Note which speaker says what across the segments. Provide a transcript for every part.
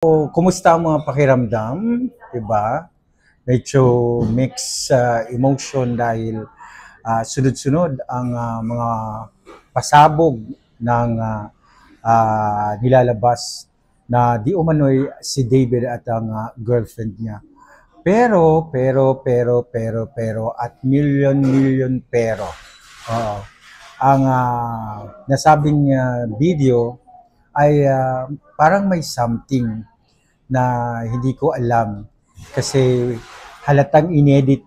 Speaker 1: Kumusta ang mga pakiramdam, 'di ba? Medyo mixed emotion dahil sunod-sunod ang mga pasabog ng nilalabas na di umano'y si David at ang girlfriend niya. Pero at million pero. Oo. Ang nasabing video ay parang may something na hindi ko alam kasi halatang inedit.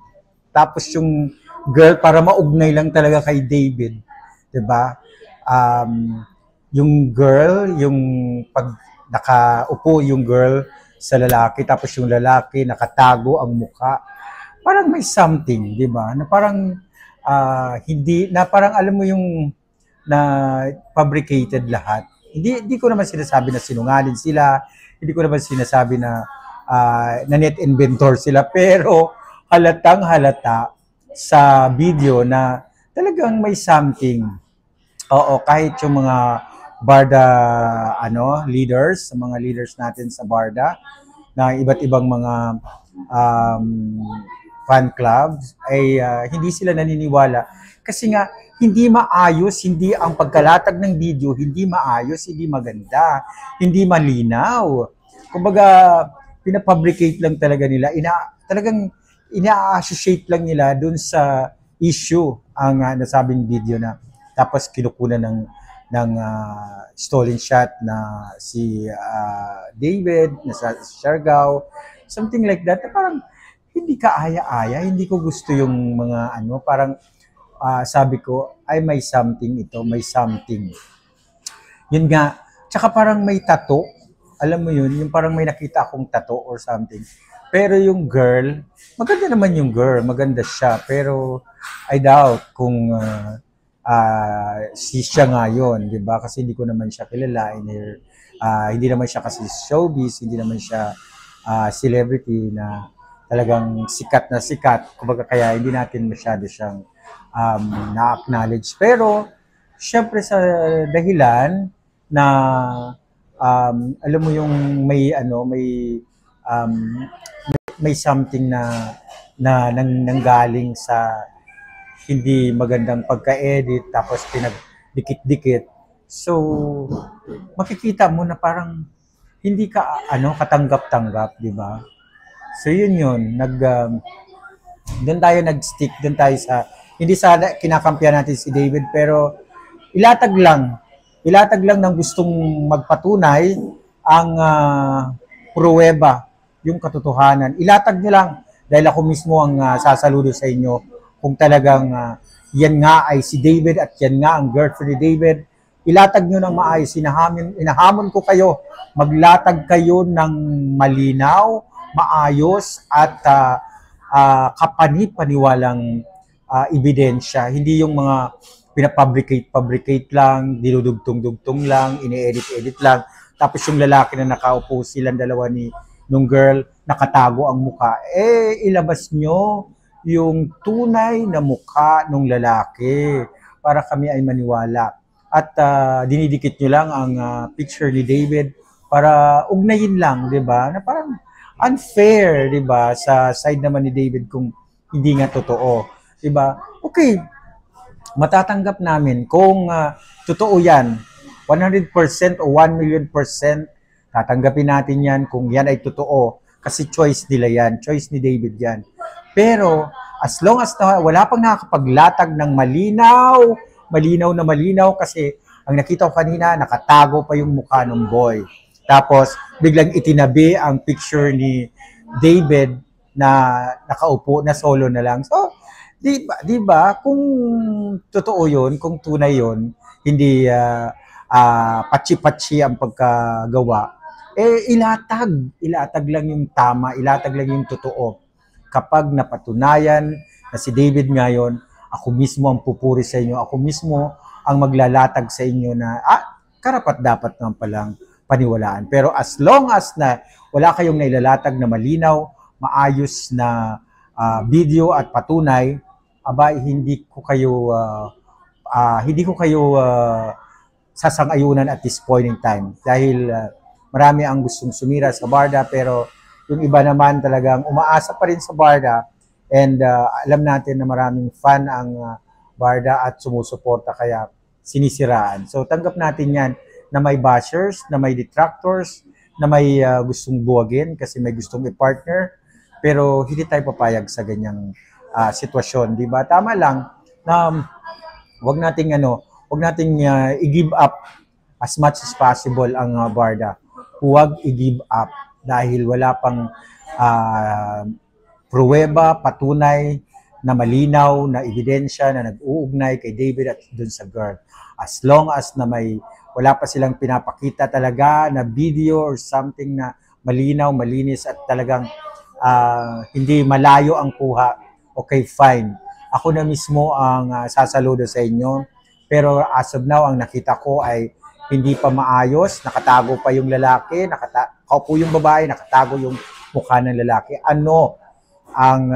Speaker 1: Tapos yung girl para maugnay lang talaga kay David, 'di ba? Yung girl, yung pag nakaupo yung girl sa lalaki tapos yung lalaki nakatago ang muka. Parang may something, 'di ba? Na parang hindi na parang alam mo yung na fabricated lahat. Hindi ko naman sinasabi na sinungaling sila, hindi ko naman sinasabi na net inventor sila, pero halatang halata sa video na talagang may something. Oo, kahit yung mga Barda leaders, mga leaders natin sa Barda na iba't ibang mga um, fan clubs ay hindi sila naniniwala kasi nga hindi maayos, hindi ang pagkalatag ng video, hindi maayos, hindi maganda, hindi malinaw. Kumbaga, pinapublicate lang talaga nila, talagang ina-associate lang nila dun sa issue ang nasabing video na tapos kinukunan ng stolen shot na si David, na sa Siargao, something like that. Parang hindi ka aya-aya, hindi ko gusto yung mga parang sabi ko, ay may something ito, may something. Yun nga, tsaka parang may tattoo, alam mo yun, yung parang may nakita akong tattoo or something. Pero yung girl, maganda naman yung girl, maganda siya, pero I doubt kung si siya nga yun, di ba? Kasi hindi ko naman siya kilala, hindi naman siya kasi showbiz, hindi naman siya celebrity na talagang sikat na sikat. Kumbaga kaya hindi natin masyado siyang na-acknowledge. Pero, syempre sa dahilan na alam mo yung um, may something na nanggaling sa hindi magandang pagka-edit tapos pinagdikit-dikit. So, makikita mo na parang hindi ka katanggap-tanggap, di ba? So yun doon tayo nag-stick, doon tayo sa hindi sana kinakampiyan natin si David, pero ilatag lang ng gustong magpatunay ang pruweba, yung katotohanan. Ilatag nyo lang dahil ako mismo ang sasaludo sa inyo kung talagang yan nga ay si David at yan nga ang girlfriend ni David. Ilatag nyo ng maayos. Inahamon ko kayo, maglatag kayo ng malinaw, maayos at kapani-paniwalang ebidensya. Hindi yung mga pinapublicate lang, dinudugtong-dugtong lang, ini-edit lang. Tapos yung lalaki na nakaupo silang dalawa nung girl, nakatago ang muka. Ilabas nyo yung tunay na muka ng lalaki para kami ay maniwala. At dinidikit nyo lang ang picture ni David para ugnayin lang, di ba? Na parang unfair, di ba? Sa side naman ni David kung hindi nga totoo. Di ba? Okay, matatanggap namin kung totoo yan, 100% o 1 million percent, tatanggapin natin yan kung yan ay totoo. Kasi choice nila yan, choice ni David yan. Pero as long as wala pang nakakapaglatag ng malinaw kasi ang nakita ko kanina, nakatago pa yung mukha ng boy. Tapos biglang itinabi ang picture ni David na nakaupo na solo na lang. So, di ba kung totoo 'yon, kung tunay 'yon, hindi patsi-patsi ang pagkagawa, ilatag lang yung tama, ilatag lang yung totoo. Kapag napatunayan na si David ngayon, ako mismo ang pupuri sa inyo, ako mismo ang maglalatag sa inyo na karapat-dapat nga palang paniwalaan. Pero as long as na wala kayong nailalatag na malinaw, maayos na video at patunay, hindi ko kayo sasang-ayunan at this point in time. Dahil marami ang gustong sumira sa Barda, pero yung iba naman talagang umaasa pa rin sa Barda, and alam natin na maraming fan ang Barda at sumusuporta, kaya sinisiraan. So tanggap natin yan, na may bashers, na may detractors, na may gustong buwagin kasi may gustong i-partner, pero hindi tayo papayag sa ganyang sitwasyon, di ba? Tama lang na wag nating i-give up as much as possible ang Barda. Huwag i-give up dahil wala pang pruweba, patunay na malinaw na ebidensya na nag-uugnay kay David at dun sa girl. As long as na wala pa silang pinapakita talaga na video or something na malinaw, malinis at talagang hindi malayo ang kuha, okay, fine. Ako na mismo ang sasaludo sa inyo. Pero as of now, ang nakita ko ay hindi pa maayos. Nakatago pa yung lalaki, kaupo yung babae, nakatago yung mukha ng lalaki. Ano ang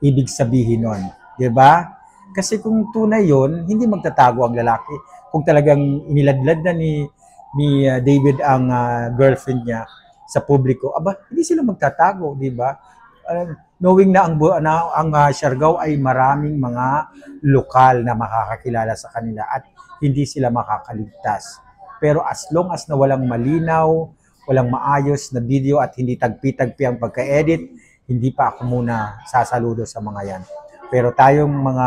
Speaker 1: ibig sabihin nun? Diba? Kasi kung tunay yun, hindi magtatago ang lalaki. Kung talagang iniladlad na ni David ang girlfriend niya sa publiko, hindi sila magtatago, diba? Knowing na ang Siargao ay maraming mga lokal na makakakilala sa kanila at hindi sila makakaligtas. Pero as long as na walang malinaw, walang maayos na video at hindi tagpi-tagpi ang pagka-edit, hindi pa ako muna sasaludo sa mga yan. Pero tayong mga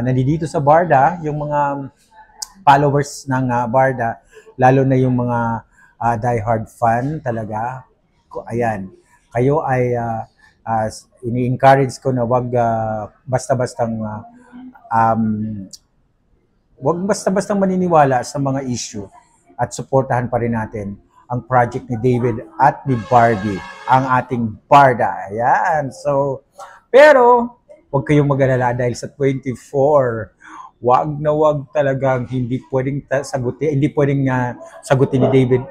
Speaker 1: nandito sa Barda, yung mga followers ng Barda, lalo na yung mga die-hard fan talaga, ayan, kayo ay ini-encourage ko na wag basta-bastang maniniwala sa mga issue at suportahan pa rin natin ang project ni David at ni Barbie, ang ating Barda. Ayan. So, pero wag kayong mag-alala dahil sa 24, wag talagang hindi pwedeng sagutin ni David.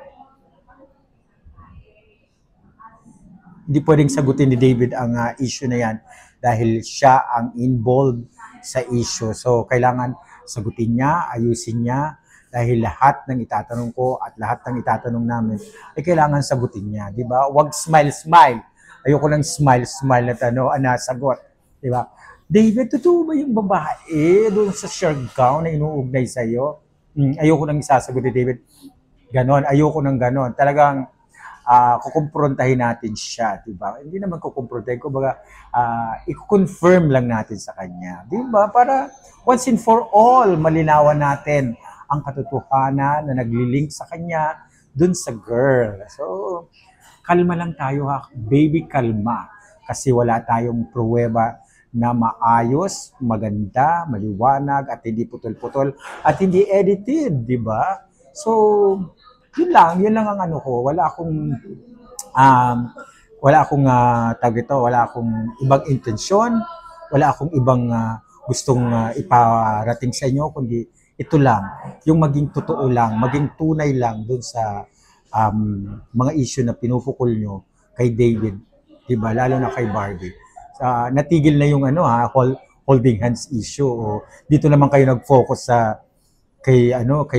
Speaker 1: Hindi pwedeng sagutin ni David ang issue na yan dahil siya ang involved sa issue. So, kailangan sagutin niya, ayusin niya, dahil lahat ng itatanong ko at lahat ng itatanong namin ay kailangan sagutin niya. Di ba? Huwag smile-smile. Ayoko ng smile-smile na sagot. Di ba? David, totoo ba yung babae doon sa Siargao na inuugnay sa'yo? Ayoko nang isasagot ni David. Ganon. Ayoko nang ganon. Talagang kukumprontahin natin siya, di ba? Hindi naman kukumprontahin, kumbaga i-confirm lang natin sa kanya, di ba? Para once and for all, malinawan natin ang katotohanan na naglilink sa kanya dun sa girl. So, kalma lang tayo ha, baby, kalma. Kasi wala tayong pruweba na maayos, maganda, maliwanag, at hindi putol-putol, at hindi edited, di ba? So, yun lang ang ano ko. Wala akong wala akong ibang intensyon, wala akong ibang gustong iparating sa inyo, kundi ito lang, yung maging totoo lang, maging tunay lang dun sa mga issue na pinupukol nyo kay David, diba? Lalo na kay Barbie. Natigil na yung holding hands issue. O, dito naman kayo nag-focus sa kay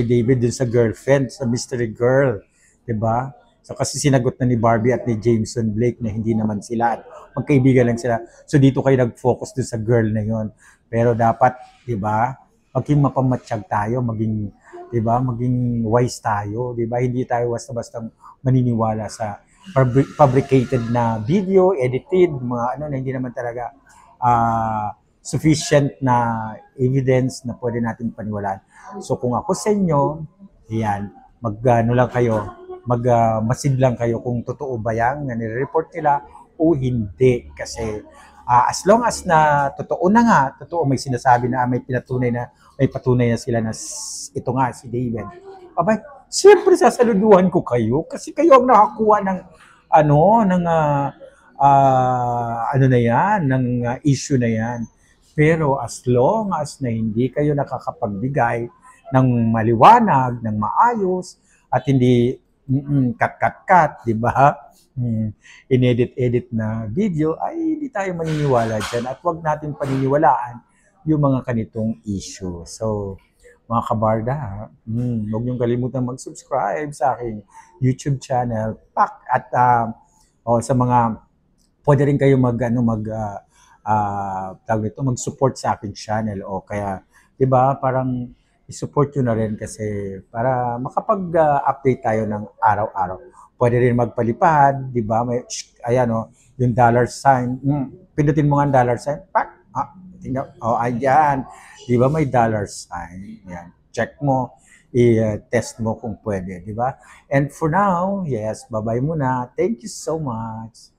Speaker 1: David dun sa girlfriend, sa mystery girl, 'di ba? So kasi sinagot na ni Barbie at ni Jameson Blake na hindi naman sila at magkaibigan lang sila. So dito kayo nag-focus dun sa girl na 'yon. Pero dapat, 'di ba? Maging mapamatsyag tayo, maging 'di ba? Maging wise tayo, 'di ba? Hindi tayo basta-basta maniniwala sa fabricated na video, edited, mga na hindi naman talaga sufficient na evidence na pwede natin paniwalaan. So kung ako sa inyo, yan, masid lang kayo kung totoo ba yan na nire-report nila o hindi. Kasi as long as na totoo may sinasabi na may patunay na sila na ito nga si David. Siyempre sasaluduhan ko kayo kasi kayo ang nakakuha ng issue na yan. Pero as long as na hindi kayo nakakapagbigay ng maliwanag, ng maayos, at hindi cut, di ba? Inedit na video, ay hindi tayo maniniwala dyan. At wag natin paniniwalaan yung mga kanitong issue. So, mga kabarda. Huwag niyong kalimutan mag-subscribe sa aking YouTube channel. At sa mga pwede rin kayo tawag ito, mag-support sa aking channel o kaya 'di ba parang i-support nyo na rin kasi para makapag-update tayo ng araw-araw. Pwede rin magpalipad, 'di ba? May ayan oh, yung dollar sign. Pindutin mo nga ang dollar sign. Tingnan, ayan. 'Di ba may dollar sign? Yan. Check mo, i-test mo kung pwede, 'di ba? And for now, yes, bye-bye muna. Thank you so much.